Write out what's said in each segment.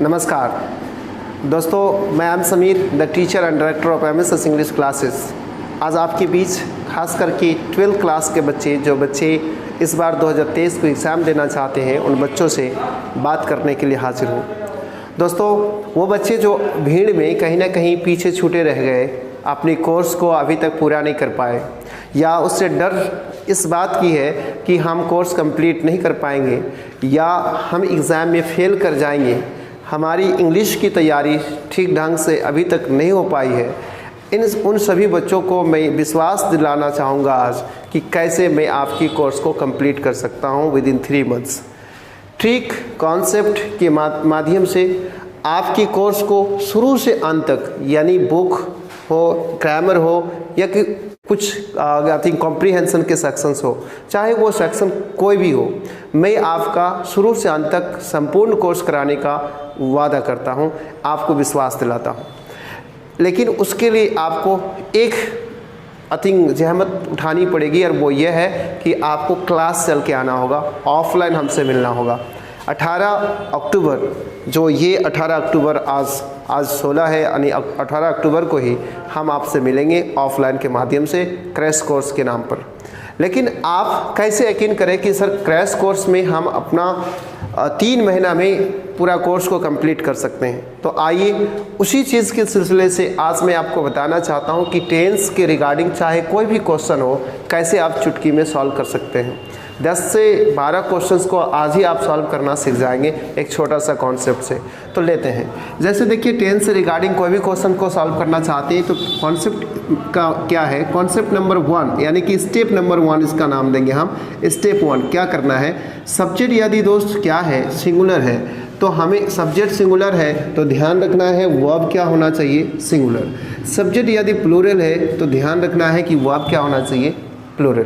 नमस्कार दोस्तों, मैं am Sameer, the teacher and director of MSS English classes. आज आपके बीच खास करके 12th क्लास के बच्चे इस बार 2023 को एग्ज़ाम देना चाहते हैं, उन बच्चों से बात करने के लिए हाजिर हूँ। दोस्तों, वो बच्चे जो भीड़ में कहीं ना कहीं पीछे छूटे रह गए, अपनी कोर्स को अभी तक पूरा नहीं कर पाए, या उससे डर इस बात की है कि हम कोर्स कंप्लीट नहीं कर पाएंगे या हम एग्ज़ाम में फ़ेल कर जाएंगे, हमारी इंग्लिश की तैयारी ठीक ढंग से अभी तक नहीं हो पाई है, उन सभी बच्चों को मैं विश्वास दिलाना चाहूँगा आज कि कैसे मैं आपकी कोर्स को कंप्लीट कर सकता हूँ with in 3 months. Trick concept के माध्यम से आपकी कोर्स को शुरू से अंत तक, यानी बुक हो, ग्रामर हो या कि कुछ आई थिंक कॉम्प्रीहेंशन के सेक्शंस हो, चाहे वो सेक्शन कोई भी हो, मैं आपका शुरू से अंत तक संपूर्ण कोर्स कराने का वादा करता हूं, आपको विश्वास दिलाता हूं। लेकिन उसके लिए आपको एक आई थिंक जहमत उठानी पड़ेगी, और वो ये है कि आपको क्लास चल के आना होगा, ऑफलाइन हमसे मिलना होगा। 18 अक्टूबर, जो ये 18 अक्टूबर आज 16 है, यानी 18 अक्टूबर को ही हम आपसे मिलेंगे ऑफलाइन के माध्यम से क्रैश कोर्स के नाम पर। लेकिन आप कैसे यकीन करें कि सर क्रैश कोर्स में हम अपना 3 महीना में पूरा कोर्स को कंप्लीट कर सकते हैं? तो आइए उसी चीज़ के सिलसिले से आज मैं आपको बताना चाहता हूं कि टेंस के रिगार्डिंग चाहे कोई भी क्वेश्चन हो, कैसे आप चुटकी में सॉल्व कर सकते हैं। 10 से 12 क्वेश्चंस को आज ही आप सॉल्व करना सीख जाएंगे एक छोटा सा कॉन्सेप्ट से। तो लेते हैं, जैसे देखिए टेंस से रिगार्डिंग कोई भी क्वेश्चन को सॉल्व करना चाहते हैं तो कॉन्सेप्ट का क्या है, कॉन्सेप्ट नंबर 1 यानी कि स्टेप नंबर 1 इसका नाम देंगे हम। स्टेप 1 क्या करना है, सब्जेक्ट यदि दोस्त क्या है, सिंगुलर है, तो हमें सब्जेक्ट सिंगुलर है तो ध्यान रखना है वर्ब क्या होना चाहिए, सिंगुलर। सब्जेक्ट यदि प्लूरल है तो ध्यान रखना है कि वर्ब क्या होना चाहिए, प्लूरल।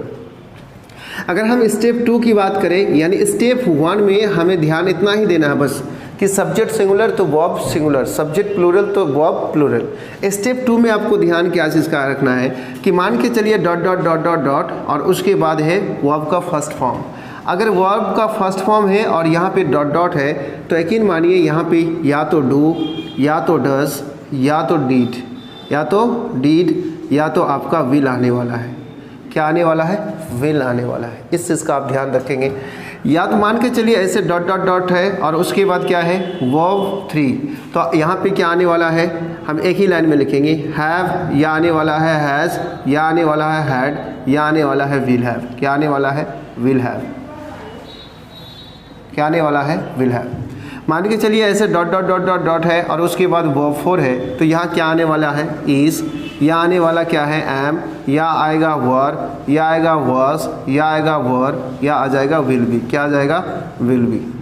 अगर हम स्टेप 2 की बात करें, यानी स्टेप 1 में हमें ध्यान इतना ही देना है बस कि सब्जेक्ट सिंगुलर तो वर्ब सिंगुलर, सब्जेक्ट प्लूरल तो वर्ब प्लूरल। स्टेप 2 में आपको ध्यान क्या चीज़ का रखना है कि मान के चलिए dot dot dot dot dot और उसके बाद है वर्ब का फर्स्ट फॉर्म। अगर वर्ब का फर्स्ट फॉर्म है और यहाँ पे डॉट डॉट है तो यकीन मानिए यहाँ पे या तो डू, या तो डज, या तो डीड, या तो आपका विल आने वाला है। क्या आने वाला है, विल आने वाला है। इस चीज़ का आप ध्यान रखेंगे। या तो मान के चलिए ऐसे डॉट डॉट डॉट है और उसके बाद क्या है, वर्ब 3, तो यहाँ पे क्या आने वाला है, हम एक ही लाइन में लिखेंगे हैव, या आने वाला है हैज़, या आने वाला है हैड, या आने वाला है विल हैव। क्या आने वाला है, विल हैव। क्या आने वाला है, विल हैव। मान के चलिए ऐसे dot dot dot dot dot है और उसके बाद वर्ब 4 है, तो यहाँ क्या आने वाला है, इज़, या आने वाला क्या है, एम, या आएगा वर, या आएगा वर्स, या आएगा वर, या आ जाएगा विल बी। क्या आ जाएगा, विल बी।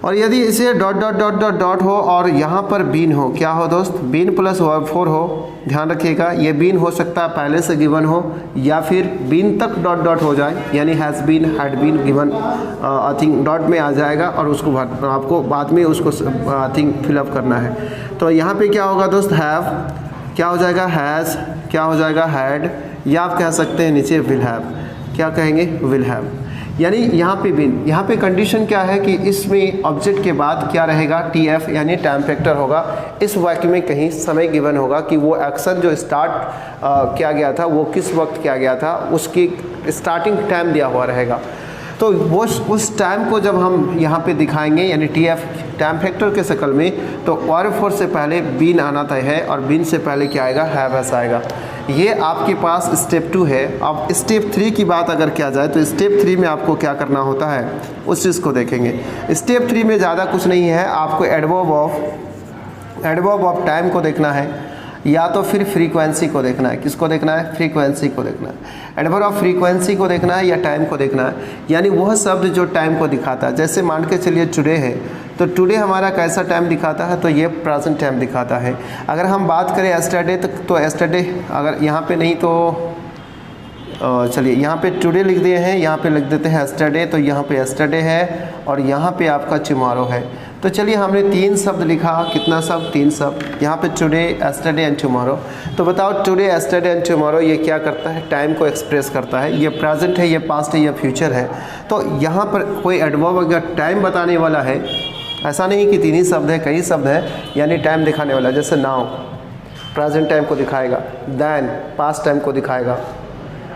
और यदि इसे dot dot dot dot dot हो और यहाँ पर बीन हो, क्या हो दोस्त, बीन प्लस वर्ब 4 हो, ध्यान रखिएगा। ये बीन हो सकता है पहले से गिवन हो या फिर बीन तक डॉट डॉट हो जाए, यानी has been, had been, given I think dot में आ जाएगा और उसको आपको बाद में उसको आई थिंक फिलअप करना है। तो यहाँ पे क्या होगा दोस्त, हैव, क्या हो जाएगा, हैज़, क्या हो जाएगा, हैड, या आप कह सकते हैं नीचे विल हैव। क्या कहेंगे, विल हैव। यानी यहाँ पे बीन, यहाँ पे कंडीशन क्या है कि इसमें ऑब्जेक्ट के बाद क्या रहेगा, टीएफ यानी टाइम फैक्टर होगा। इस वाक्य में कहीं समय गिवन होगा कि वो एक्शन जो स्टार्ट किया गया था वो किस वक्त किया गया था, उसकी स्टार्टिंग टाइम दिया हुआ रहेगा। तो वो उस टाइम को जब हम यहाँ पे दिखाएंगे, यानी टीएफ टाइम फैक्टर के शक्ल में, तो वर्ब 4 से पहले बीन आना तय है और बीन से पहले क्या आएगा, हैव आएगा। ये आपके पास स्टेप 2 है। अब स्टेप 3 की बात अगर किया जाए तो स्टेप 3 में आपको क्या करना होता है, उस चीज़ को देखेंगे। स्टेप 3 में ज़्यादा कुछ नहीं है, आपको एडवर्ब ऑफ टाइम को देखना है या तो फिर फ्रीक्वेंसी को देखना है। किसको देखना है, फ्रीक्वेंसी को देखना है। एडवर्ब ऑफ फ्रीक्वेंसी को देखना है या टाइम को देखना है, यानी वह शब्द जो टाइम को दिखाता है। जैसे मान के चलिए टुडे है, तो टुडे हमारा कैसा टाइम दिखाता है, तो ये प्रेजेंट टाइम दिखाता है। अगर हम बात करें एस्टरडे, तो एस्टरडे अगर यहाँ पे नहीं तो चलिए यहाँ पे टुडे लिख दिए हैं, यहाँ पे लिख देते हैं एस्टरडे, तो यहाँ पे एस्टरडे है और यहाँ पे आपका टुमारो है। तो चलिए हमने 3 शब्द लिखा, कितना शब्द, 3 शब्द। यहाँ पे टुडे, एस्टरडे एंड टुमारो। तो बताओ टुडे, एस्टरडे एंड टुमारो ये क्या करता है, टाइम को एक्सप्रेस करता है। ये प्रेजेंट है, ये पास्ट है, ये फ्यूचर है। तो यहाँ पर कोई एडवर्ब अगर टाइम बताने वाला है ऐसा नहीं कि 3 ही शब्द है, कई शब्द हैं, यानी टाइम दिखाने वाला। जैसे नाउ प्रेजेंट टाइम को दिखाएगा, देन पास्ट टाइम को दिखाएगा,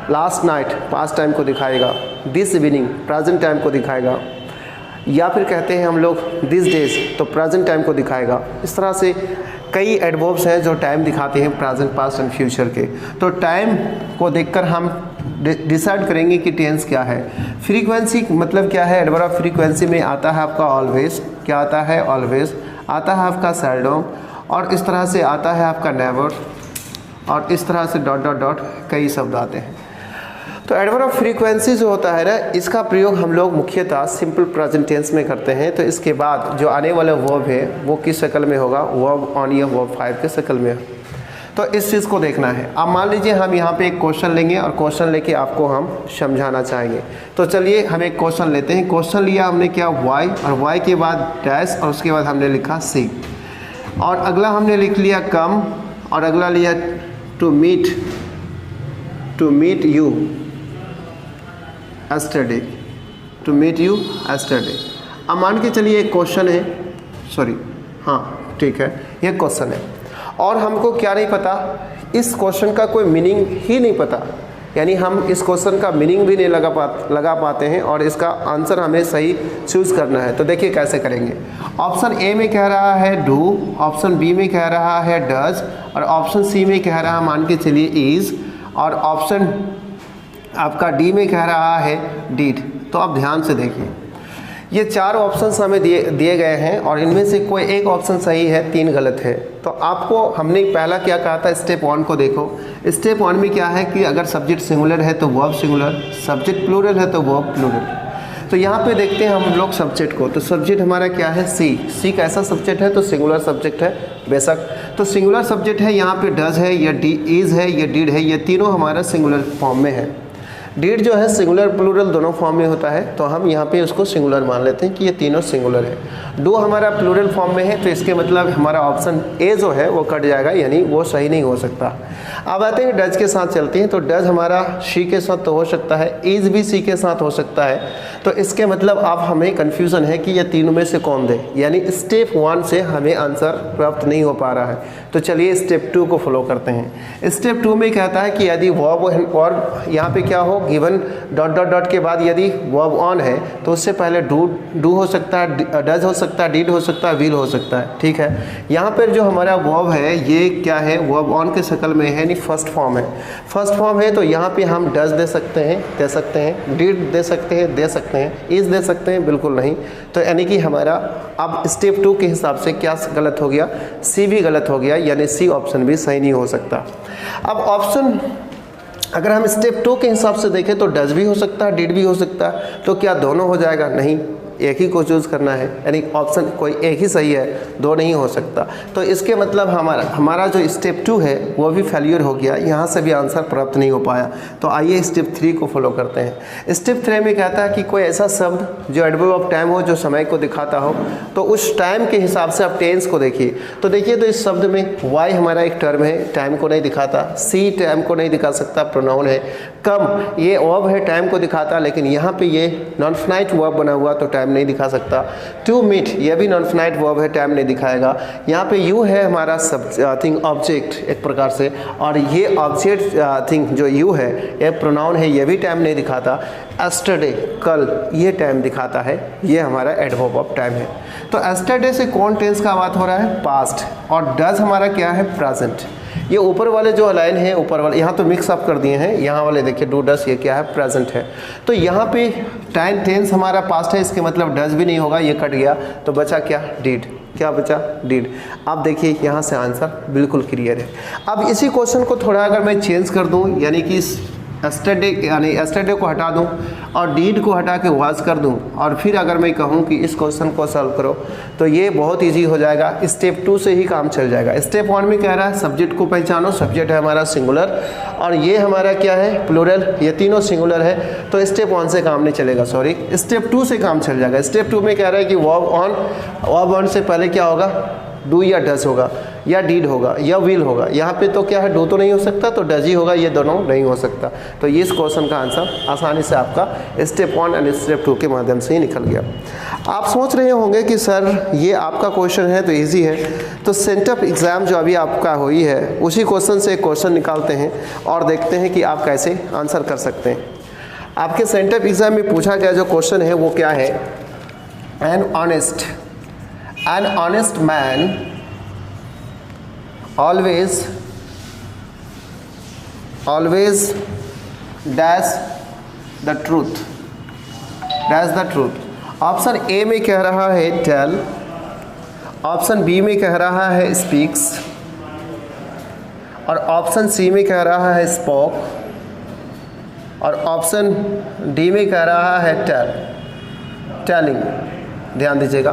लास्ट नाइट पास्ट टाइम को दिखाएगा, दिस इवनिंग प्रेजेंट टाइम को दिखाएगा, या फिर कहते हैं हम लोग दिस डेज तो प्रेजेंट टाइम को दिखाएगा। इस तरह से कई एडवर्ब्स हैं जो टाइम दिखाते हैं प्रेजेंट, पास्ट एंड फ्यूचर के। तो टाइम को देखकर हम डिसाइड करेंगे कि टेंस क्या है। फ्रीक्वेंसी मतलब क्या है? एडवर्ब ऑफ फ्रीक्वेंसी में आता है आपका ऑलवेज, क्या आता है? ऑलवेज आता है आपका सेल्डम, और इस तरह से आता है आपका नेवर, और इस तरह से डॉट डॉट डॉट कई शब्द आते हैं। तो एडवर्ब ऑफ फ्रीक्वेंसी जो होता है ना, इसका प्रयोग हम लोग मुख्यतः सिंपल प्रेजेंट टेंस में करते हैं। तो इसके बाद जो आने वाला वर्ब है वो किस शक्ल में होगा? वर्ब ऑन या वर्ब 5 के शक्ल में। तो इस चीज़ को देखना है। अब मान लीजिए हम यहाँ पे एक क्वेश्चन लेंगे और क्वेश्चन लेके आपको हम समझाना चाहेंगे। तो चलिए हम एक क्वेश्चन लेते हैं। क्वेश्चन लिया हमने क्या? वाई, और वाई के बाद डैश, और उसके बाद हमने लिखा सी, और अगला हमने लिख लिया कम, और अगला लिया to meet you yesterday, to meet you yesterday. अब मान के चलिए एक क्वेश्चन है, सॉरी हाँ ठीक है, ये क्वेश्चन है और हमको क्या नहीं पता, इस क्वेश्चन का कोई मीनिंग ही नहीं पता, यानी हम इस क्वेश्चन का मीनिंग भी नहीं लगा पाते हैं और इसका आंसर हमें सही चूज़ करना है। तो देखिए कैसे करेंगे। ऑप्शन ए में कह रहा है डू, ऑप्शन बी में कह रहा है डज, और ऑप्शन सी में कह रहा है मान के चलिए इज़, और ऑप्शन आपका डी में कह रहा है डिड। तो आप ध्यान से देखिए, ये 4 ऑप्शंस हमें दिए गए हैं और इनमें से कोई एक ऑप्शन सही है, 3 गलत है। तो आपको हमने पहला क्या कहा था? स्टेप 1 को देखो। स्टेप 1 में क्या है कि अगर सब्जेक्ट सिंगुलर है तो वर्ब सिंगुलर, सब्जेक्ट प्लूरल है तो वर्ब प्लूरल। तो यहाँ पे देखते हैं हम लोग सब्जेक्ट को। तो सब्जेक्ट हमारा क्या है? सी। सी कैसा सब्जेक्ट है? तो सिंगुलर सब्जेक्ट है बेशक। तो सिंगुलर सब्जेक्ट है, यहाँ पे डज है या डी इज़ है या डिड है, ये तीनों हमारा सिंगुलर फॉर्म में है। डिड जो है सिंगुलर प्लूरल दोनों फॉर्म में होता है, तो हम यहाँ पे उसको सिंगुलर मान लेते हैं कि ये तीनों सिंगुलर है। डू हमारा प्लूरल फॉर्म में है, तो इसके मतलब हमारा ऑप्शन ए जो है वो कट जाएगा, यानी वो सही नहीं हो सकता। अब आते हैं डज के साथ चलते हैं। तो डज हमारा शी के साथ तो हो सकता है, इज़ भी सी के साथ हो सकता है। तो इसके मतलब अब हमें कन्फ्यूज़न है कि ये तीनों में से कौन दे, यानी स्टेप 1 से हमें आंसर प्राप्त नहीं हो पा रहा है। तो चलिए स्टेप 2 को फॉलो करते हैं। स्टेप 2 में कहता है कि यदि वर्ब और यहाँ पे क्या हो, गिवन डॉट डॉट डॉट के बाद यदि वर्ब ऑन है तो उससे पहले डू हो सकता है, डज हो सकता है, डिड हो सकता है, विल हो सकता है। ठीक है, यहाँ पर जो हमारा वर्ब है ये क्या है? वर्ब ऑन के शक्ल में है, यानी फर्स्ट फॉर्म है। फर्स्ट फॉर्म है तो यहाँ पे हम डज दे सकते हैं, डिड दे सकते हैं, इज़ दे सकते हैं, बिल्कुल नहीं। तो यानी कि हमारा अब स्टेप 2 के हिसाब से क्या गलत हो गया? सी भी गलत हो गया, यानी सी ऑप्शन भी सही नहीं हो सकता। अब ऑप्शन अगर हम स्टेप 2 के हिसाब से देखें तो डज भी हो सकता है, डिड भी हो सकता है। तो क्या दोनों हो जाएगा? नहीं, एक ही को चूज़ करना है, यानी ऑप्शन कोई एक ही सही है, 2 नहीं हो सकता। तो इसके मतलब हमारा जो स्टेप 2 है वो भी फेल्यूर हो गया, यहाँ से भी आंसर प्राप्त नहीं हो पाया। तो आइए स्टेप 3 को फॉलो करते हैं। स्टेप 3 में कहता है कि कोई ऐसा शब्द जो एडवर्ब ऑफ टाइम हो, जो समय को दिखाता हो, तो उस टाइम के हिसाब से आप टेंस को देखिए। तो देखिए, तो इस शब्द में वाई हमारा एक टर्म है, टाइम को नहीं दिखाता। सी टाइम को नहीं दिखा सकता, प्रोनाउन है। कम ये वर्ब है, टाइम को दिखाता, लेकिन यहाँ पे ये नॉन फाइनाइट वर्ब बना हुआ तो टाइम नहीं दिखा सकता। टू मीट ये भी नॉन फाइनाइट वर्ब है, टाइम नहीं दिखाएगा। यहाँ पे यू है हमारा थिंग ऑब्जेक्ट एक प्रकार से, और ये ऑब्जेक्ट थिंग जो यू है ये प्रोनाउन है, ये भी टाइम नहीं दिखाता। एस्टरडे कल, ये टाइम दिखाता है, ये हमारा एडवर्ब ऑफ टाइम है। तो एस्टरडे से कौन टेंस का बात हो रहा है? पास्ट। और डज हमारा क्या है? प्रेजेंट। ये ऊपर वाले जो लाइन है, ऊपर वाले यहाँ तो मिक्स अप कर दिए हैं, यहाँ वाले देखिए डू डज, ये क्या है? प्रेजेंट है। तो यहाँ पे टाइम टेंस हमारा पास्ट है, इसके मतलब डज भी नहीं होगा, ये कट गया। तो बचा क्या? डिड। क्या बचा? डिड। अब देखिए यहाँ से आंसर बिल्कुल क्लियर है। अब इसी क्वेश्चन को थोड़ा अगर मैं चेंज कर दूँ, यानी कि एस्टरडे को हटा दूं और डीड को हटा के वाज कर दूं, और फिर अगर मैं कहूं कि इस क्वेश्चन को सॉल्व करो, तो ये बहुत इजी हो जाएगा। स्टेप 2 से ही काम चल जाएगा। स्टेप 1 में कह रहा है सब्जेक्ट को पहचानो, सब्जेक्ट है हमारा सिंगुलर और ये हमारा क्या है? प्लूरल। ये तीनों सिंगुलर है, तो स्टेप 1 से काम नहीं चलेगा, सॉरी स्टेप 2 से काम चल जाएगा। स्टेप 2 में कह रहा है कि वर्ब ऑन से पहले क्या होगा? डू या डज होगा। या डिड होगा या विल होगा। यहाँ पे तो क्या है, डू तो नहीं हो सकता, तो डज ही होगा, ये दोनों नहीं हो सकता। तो ये इस क्वेश्चन का आंसर आसानी से आपका स्टेप 1 एंड स्टेप 2 के माध्यम से ही निकल गया। आप सोच रहे होंगे कि सर ये आपका क्वेश्चन है तो ईजी है, तो सेंटअप एग्ज़ाम जो अभी आपका हुई है उसी क्वेश्चन से एक क्वेश्चन निकालते हैं और देखते हैं कि आप कैसे आंसर कर सकते हैं। आपके सेंटअप एग्ज़ाम में पूछा गया जो क्वेश्चन है वो क्या है, an honest man always dash the truth. Option A में कह रहा है टेल, ऑप्शन बी में कह रहा है स्पीक्स, और ऑप्शन सी में कह रहा है स्पोक, और ऑप्शन डी में कह रहा है टेलिंग। ध्यान दीजिएगा,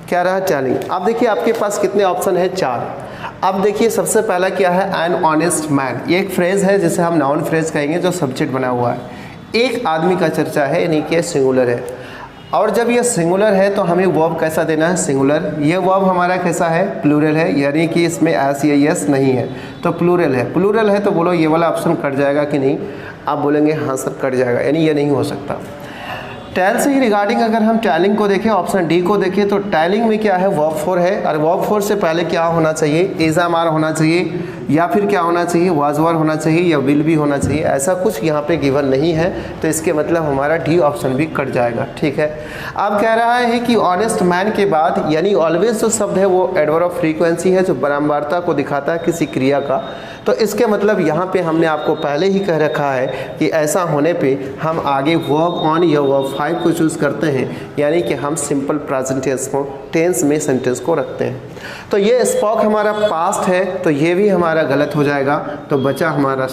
क्या रहा टेलिंग। अब देखिए आपके पास कितने ऑप्शन है, 4। अब देखिए सबसे पहला क्या है, एन ऑनेस्ट मैन। ये एक फ्रेज है जिसे हम नाउन फ्रेज कहेंगे जो सब्जेक्ट बना हुआ है, एक आदमी का चर्चा है, यानी कि सिंगुलर है। और जब ये सिंगुलर है तो हमें वर्ब कैसा देना है, सिंगुलर। ये वर्ब हमारा कैसा है, प्लूरल है, यानी कि इसमें एस या यस नहीं है, तो प्लूरल है। प्लूरल है तो बोलो ये वाला ऑप्शन कट जाएगा कि नहीं, आप बोलेंगे हाँ सर कट जाएगा, यानी ये नहीं हो सकता। टेल से ही रिगार्डिंग अगर हम टेलिंग को देखें, ऑप्शन डी को देखें, तो टेलिंग में क्या है, वर्ब 4 है, और वर्ब 4 से पहले क्या होना चाहिए, इज एम आर होना चाहिए, या फिर क्या होना चाहिए, वाज वर होना चाहिए, या विल भी होना चाहिए। ऐसा कुछ यहाँ पे गिवन नहीं है, तो इसके मतलब हमारा डी ऑप्शन भी कट जाएगा। ठीक है, अब कह रहा है कि ऑनेस्ट मैन के बाद यानी ऑलवेज जो शब्द है वो एडवर्ब ऑफ फ्रीक्वेंसी है, जो बारंबारता को दिखाता है किसी क्रिया का। तो इसके मतलब यहाँ पे हमने आपको पहले ही कह रखा है कि ऐसा होने पे हम आगे वर्ब ऑन या वर्ब 5 को चूज़ करते हैं, यानी कि हम सिंपल प्रेजेंट टेंस में सेंटेंस को रखते हैं। तो ये स्पोक हमारा पास्ट है, तो ये भी हमारा गलत हो जाएगा, तो बचा हमारा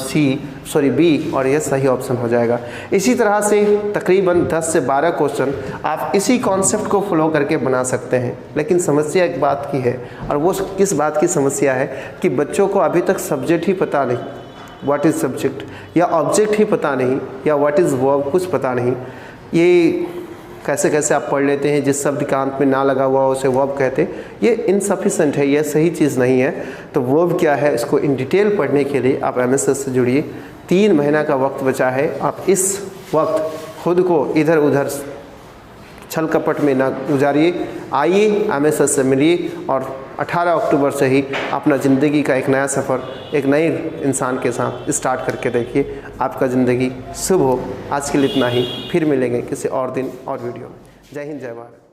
बी, और ये सही ऑप्शन हो जाएगा। इसी तरह से तकरीबन 10 से 12 क्वेश्चन आप इसी कॉन्सेप्ट को फॉलो करके बना सकते हैं। लेकिन समस्या एक बात की है, और वो किस बात की समस्या है कि बच्चों को अभी तक सब्जेक्ट ही पता नहीं, व्हाट इज़ सब्जेक्ट, या ऑब्जेक्ट ही पता नहीं, या व्हाट इज़ वर्ब कुछ पता नहीं। ये कैसे कैसे आप पढ़ लेते हैं, जिस शब्द का अंत में ना लगा हुआ उसे वर्ब कहते, ये इनसफिशेंट है, ये सही चीज़ नहीं है। तो वर्ब क्या है, इसको इन डिटेल पढ़ने के लिए आप एमएसएस से जुड़िए। 3 महीना का वक्त बचा है, आप इस वक्त खुद को इधर उधर छल कपट में ना गुजारिए। आइए एमएसएस से मिलिए, और 18 अक्टूबर से ही अपना ज़िंदगी का एक नया सफ़र एक नए इंसान के साथ स्टार्ट करके देखिए। आपका ज़िंदगी शुभ हो। आज के लिए इतना ही, फिर मिलेंगे किसी और दिन और वीडियो में। जय हिंद, जय भारत।